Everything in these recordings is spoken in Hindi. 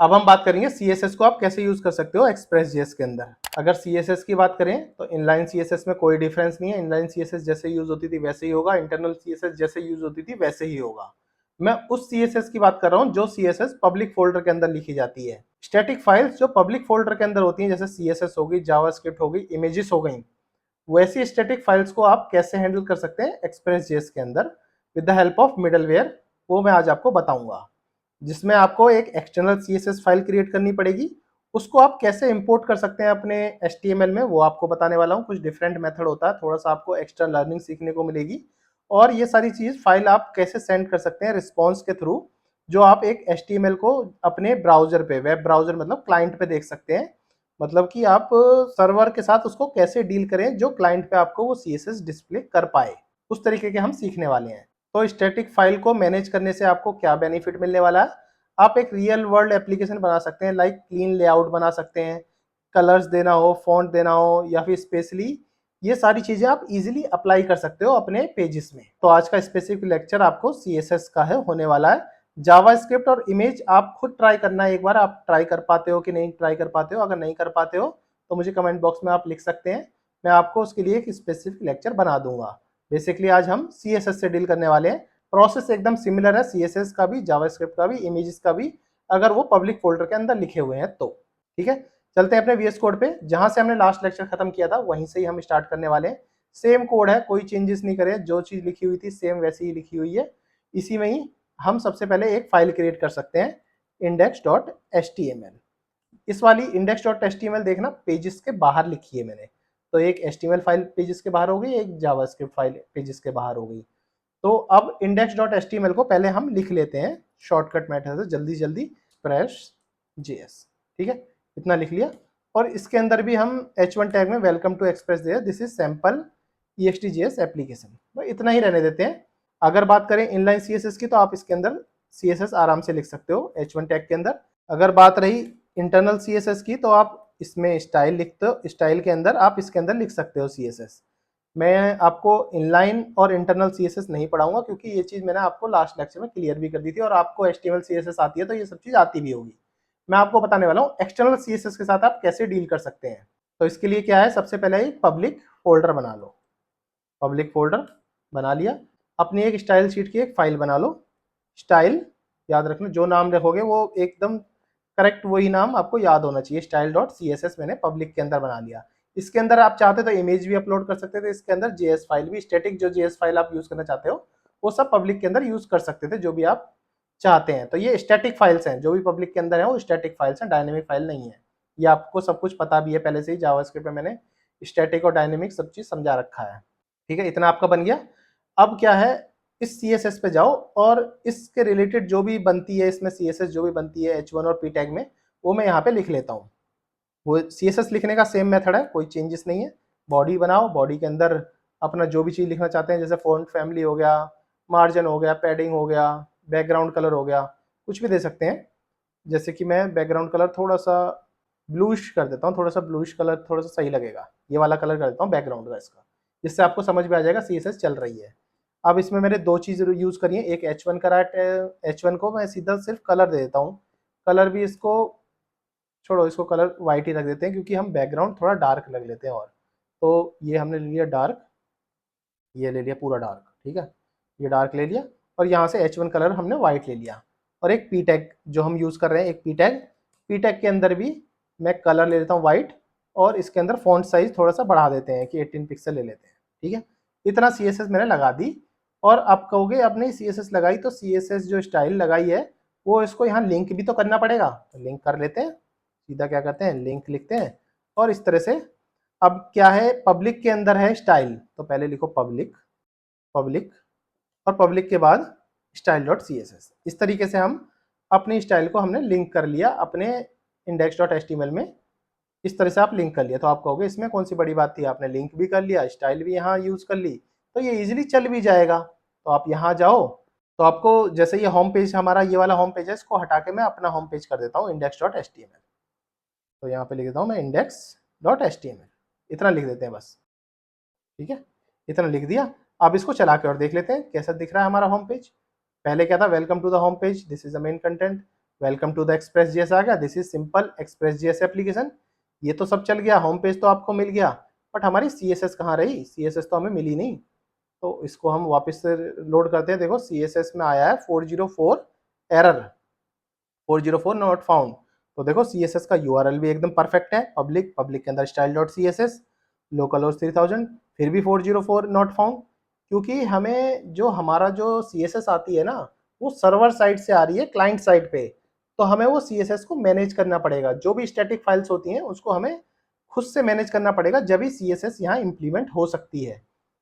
अब हम बात करेंगे CSS को आप कैसे यूज कर सकते हो एक्सप्रेस.js के अंदर। अगर CSS की बात करें तो इनलाइन CSS में कोई डिफरेंस नहीं है। इनलाइन CSS जैसे यूज होती थी वैसे ही होगा, इंटरनल CSS जैसे यूज होती थी वैसे ही होगा। मैं उस CSS की बात कर रहा हूँ जो CSS पब्लिक फोल्डर के अंदर लिखी जाती है। स्टैटिक फाइल्स जो पब्लिक फोल्डर के अंदर होती हैं, जैसे CSS होगी, जावास्क्रिप्ट होगी, इमेजेस हो गई, वैसी स्टैटिक फाइल्स को आप कैसे हैंडल कर सकते हैं एक्सप्रेस.js के अंदर with the help of middleware, वो मैं आज आपको बताऊंगा। जिसमें आपको एक एक्सटर्नल CSS फाइल क्रिएट करनी पड़ेगी, उसको आप कैसे इंपोर्ट कर सकते हैं अपने HTML में, वो आपको बताने वाला हूँ। कुछ डिफरेंट मेथड होता है, थोड़ा सा आपको एक्स्ट्रा लर्निंग सीखने को मिलेगी। और ये सारी चीज फाइल आप कैसे सेंड कर सकते हैं रिस्पॉन्स के थ्रू, जो आप एक HTML को अपने ब्राउजर पे, वेब ब्राउजर मतलब क्लाइंट पे देख सकते हैं। मतलब कि आप सर्वर के साथ उसको कैसे डील करें जो क्लाइंट पे आपको वो CSS डिस्प्ले कर पाए, उस तरीके के हम सीखने वाले हैं। तो स्टैटिक फाइल को मैनेज करने से आपको क्या बेनिफिट मिलने वाला है, आप एक रियल वर्ल्ड एप्लीकेशन बना सकते हैं, लाइक क्लीन लेआउट बना सकते हैं, कलर्स देना हो, फॉन्ट देना हो, या फिर स्पेशली ये सारी चीजें आप इजीली अप्लाई कर सकते हो अपने पेजेस में। तो आज का स्पेसिफिक लेक्चर आपको CSS का है होने वाला है। जावास्क्रिप्ट और इमेज आप खुद ट्राई करना है एक बार, आप ट्राई कर पाते हो कि नहीं ट्राई कर पाते हो। अगर नहीं कर पाते हो तो मुझे कमेंट बॉक्स में आप लिख सकते हैं, मैं आपको उसके लिए एक स्पेसिफिक लेक्चर बना दूंगा। बेसिकली आज हम CSS से डील करने वाले हैं। प्रोसेस एकदम सिमिलर है CSS का भी, जावास्क्रिप्ट का भी, इमेजेस का भी, अगर वो पब्लिक फोल्डर के अंदर लिखे हुए हैं तो। ठीक है, चलते हैं अपने VS कोड पे। जहां से हमने लास्ट लेक्चर खत्म किया था वहीं से ही हम स्टार्ट करने वाले हैं। सेम कोड है, कोई चेंजेस नहीं करे, जो चीज लिखी हुई थी सेम वैसी ही लिखी हुई है। इसी में ही हम सबसे पहले एक फाइल क्रिएट कर सकते हैं, index.html। इस वाली index.html देखना पेजेस के बाहर लिखी है मैंने, तो एक HTML फाइल पेजेस के बाहर हो गई, एक जावास्क्रिप्ट फाइल पेजेस के बाहर हो गई। तो अब index.html को पहले हम लिख लेते हैं शॉर्टकट मेथड से, जल्दी जल्दी express.js। ठीक है, इतना लिख लिया। और इसके अंदर भी हम h1 टैग में welcome to express.js, this is sample ext.js application, तो इतना ही रहने देते हैं। अगर बात करें इनलाइन CSS की, तो आप इसके अंदर CSS आराम से लिख सकते हो h1 टैग के अंदर। अगर बात रही इंटरनल CSS की, तो आप इसमें स्टाइल लिखते हो, स्टाइल के अंदर आप इसके अंदर लिख सकते हो CSS। मैं आपको इनलाइन और इंटरनल CSS नहीं पढ़ाऊंगा, क्योंकि ये चीज़ मैंने आपको लास्ट लेक्चर में क्लियर भी कर दी थी, और आपको HTML CSS आती है तो ये सब चीज़ आती भी होगी। मैं आपको बताने वाला हूँ एक्सटर्नल CSS के साथ आप कैसे डील कर सकते हैं। तो इसके लिए क्या है, सबसे पहले एक पब्लिक फोल्डर बना लो। पब्लिक फोल्डर बना लिया, अपनी एक स्टाइल शीट की एक फाइल बना लो। स्टाइल याद रखना, जो नाम रखोगे वो एकदम करेक्ट वही नाम आपको याद होना चाहिए। style.css मैंने पब्लिक के अंदर बना लिया। इसके अंदर आप चाहते तो इमेज भी अपलोड कर सकते थे, इसके अंदर JS फाइल भी, स्टैटिक जो JS फाइल आप यूज करना चाहते हो वो सब पब्लिक के अंदर यूज कर सकते थे, जो भी आप चाहते हैं। तो ये स्टैटिक फाइल्स हैं, जो भी पब्लिक के अंदर है वो स्टैटिक फाइल्स हैं, डायनेमिक फाइल नहीं है। ये आपको सब कुछ पता भी है पहले से ही, जावास्क्रिप्ट में मैंने स्टैटिक और डायनेमिक सब चीज समझा रखा है। ठीक है, इतना आपका बन गया। अब क्या है, इस CSS पे जाओ और इसके रिलेटेड जो भी बनती है इसमें CSS जो भी बनती है H1 और P टैग में, वो मैं यहाँ पे लिख लेता हूँ। वो CSS लिखने का सेम मेथड है, कोई चेंजेस नहीं है। बॉडी बनाओ, बॉडी के अंदर अपना जो भी चीज़ लिखना चाहते हैं, जैसे फॉन्ट फैमिली हो गया, मार्जिन हो गया, पैडिंग हो गया, बैकग्राउंड कलर हो गया, कुछ भी दे सकते हैं। जैसे कि मैं बैकग्राउंड कलर थोड़ा सा ब्लूइश कर देता हूँ, थोड़ा सा ब्लूइश कलर थोड़ा सा सही लगेगा, ये वाला कलर कर देता हूँ बैकग्राउंड का इसका, जिससे आपको समझ में आ जाएगा CSS चल रही है। अब इसमें मैंने दो चीज़ यूज करी है, एक H1 करा है, H1 को मैं सीधा सिर्फ कलर दे देता हूँ। कलर भी इसको छोड़ो, इसको कलर वाइट ही रख देते हैं, क्योंकि हम बैकग्राउंड थोड़ा डार्क लग लेते हैं। और तो ये हमने ले लिया डार्क, ये ले लिया पूरा डार्क। ठीक है, ये डार्क ले लिया, और यहाँ से H1 कलर हमने वाइट ले लिया। और एक P टैग जो हम यूज़ कर रहे हैं, एक P टैग के अंदर भी मैं कलर ले लेता हूँ वाइट, और इसके अंदर फॉन्ट साइज थोड़ा सा बढ़ा देते हैं कि 18 पिक्सल ले लेते हैं। ठीक है, इतना CSS मैंने लगा दी। और आप कहोगे अब नहीं CSS लगाई तो CSS जो स्टाइल लगाई है वो इसको यहाँ लिंक भी तो करना पड़ेगा, तो लिंक कर लेते हैं। सीधा क्या करते हैं, लिंक लिखते हैं, और इस तरह से। अब क्या है, पब्लिक के अंदर है स्टाइल, तो पहले लिखो पब्लिक, पब्लिक, और पब्लिक के बाद style.css। इस तरीके से हम अपनी स्टाइल को हमने लिंक कर लिया अपने index.html में। इस तरह से आप लिंक कर लिया, तो आप कहोगे इसमें कौन सी बड़ी बात थी, आपने लिंक भी कर लिया, स्टाइल भी यहाँ यूज कर ली, तो ये इजीली चल भी जाएगा। तो आप यहाँ जाओ, तो आपको जैसे ये होम पेज हमारा, ये वाला होम पेज है, इसको हटा के मैं अपना होम पेज कर देता हूँ index.html। तो यहाँ पे लिख देता हूँ मैं index.html, इतना लिख देते हैं बस। ठीक है, इतना लिख दिया। अब इसको चला के और देख लेते हैं कैसा दिख रहा है हमारा होम पेज। पहले क्या था, welcome to the home page, this is the main content. Welcome to the express JS आ गया, this is simple express JS application. ये तो सब चल गया, होम पेज तो आपको मिल गया, बट हमारी सीएसएस कहाँ रही? सीएसएस तो हमें मिली नहीं। तो इसको हम वापस से लोड करते हैं। देखो सीएसएस में आया है 404 एरर, 404 नॉट फाउंड। तो देखो सीएसएस का यूआरएल भी एकदम परफेक्ट है, पब्लिक, पब्लिक के अंदर style dot C S S, local host 3000, फिर भी 404 नॉट फाउंड, क्योंकि हमें जो हमारा जो सीएसएस आती है ना, वो सर्वर साइड से आ रही है क्लाइंट साइड पे। तो हमें वो सीएसएस को मैनेज करना पड़ेगा, जो भी स्टैटिक फाइल्स होती हैं उसको हमें खुद से मैनेज करना पड़ेगा, जब भी सीएसएस यहाँ इंप्लीमेंट हो सकती है।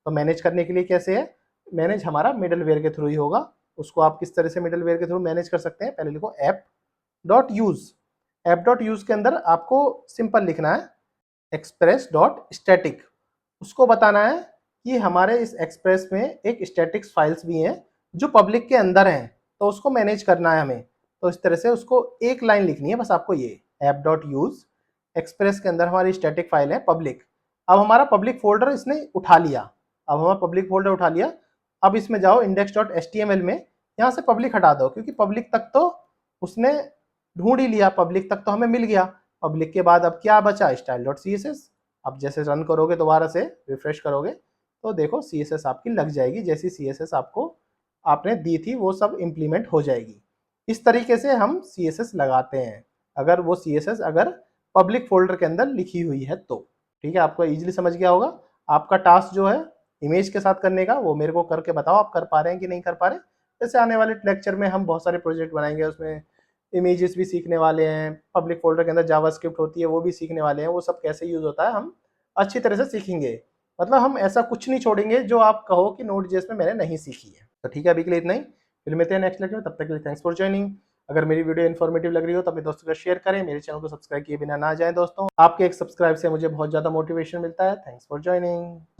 तो मैनेज करने के लिए कैसे है? मैनेज हमारा मिडलवेयर के थ्रू ही होगा। उसको आप किस तरह से मिडलवेयर के थ्रू मैनेज कर सकते हैं? पहले लिखो app dot use. App dot use के अंदर आपको सिंपल लिखना है एक्सप्रेस डॉट स्टैटिक। उसको बताना है कि हमारे इस एक्सप्रेस में एक स्टैटिक्स फाइल्स भी हैं जो पब्लिक के अंदर हैं, तो उसको मैनेज करना है हमें। तो इस तरह से उसको एक लाइन लिखनी है बस आपको, ये ऐप डॉट यूज, एक्सप्रेस के अंदर हमारी स्टैटिक फाइल है पब्लिक। अब हमारा पब्लिक फोल्डर इसने उठा लिया, अब हमारा पब्लिक फोल्डर उठा लिया। अब इसमें जाओ index dot H T M L में, यहाँ से पब्लिक हटा दो, क्योंकि पब्लिक तक तो उसने ढूंढ ही लिया, पब्लिक तक तो हमें मिल गया। पब्लिक के बाद अब क्या बचा? Style dot C S S. अब जैसे रन करोगे, दोबारा से रिफ्रेश करोगे, तो देखो सी एस एस आपकी लग जाएगी, जैसी सी एस एस आपको आपने दी थी वो सब इंप्लीमेंट हो जाएगी। इस तरीके से हम सी एस एस लगाते हैं, अगर वो सी एस एस अगर पब्लिक फोल्डर के अंदर लिखी हुई है तो। ठीक है, आपको इजीली समझ गया होगा। आपका टास्क जो है इमेज के साथ करने का, वो मेरे को करके बताओ आप कर पा रहे हैं कि नहीं कर पा रहे। जैसे आने वाले लेक्चर में हम बहुत सारे प्रोजेक्ट बनाएंगे, उसमें इमेजेस भी सीखने वाले हैं, पब्लिक फोल्डर के अंदर जावास्क्रिप्ट होती है वो भी सीखने वाले हैं, वो सब कैसे यूज होता है हम अच्छी तरह से सीखेंगे। मतलब हम ऐसा कुछ नहीं छोड़ेंगे जो आप कहो कि नोड जेएस में मैंने नहीं सीखी है। तो ठीक है, अभी के लिए इतना ही, फिर मिलते हैं नेक्स्ट लेक्चर में। तब तक के लिए थैंक्स फॉर ज्वाइनिंग। अगर मेरी वीडियो इन्फॉर्मेटिव लग रही हो तो अपने दोस्तों के साथ शेयर करें, मेरे चैनल को सब्सक्राइब किए बिना ना जाएं दोस्तों। आपके एक सब्सक्राइब से मुझे बहुत ज़्यादा मोटिवेशन मिलता है। Thanks for joining.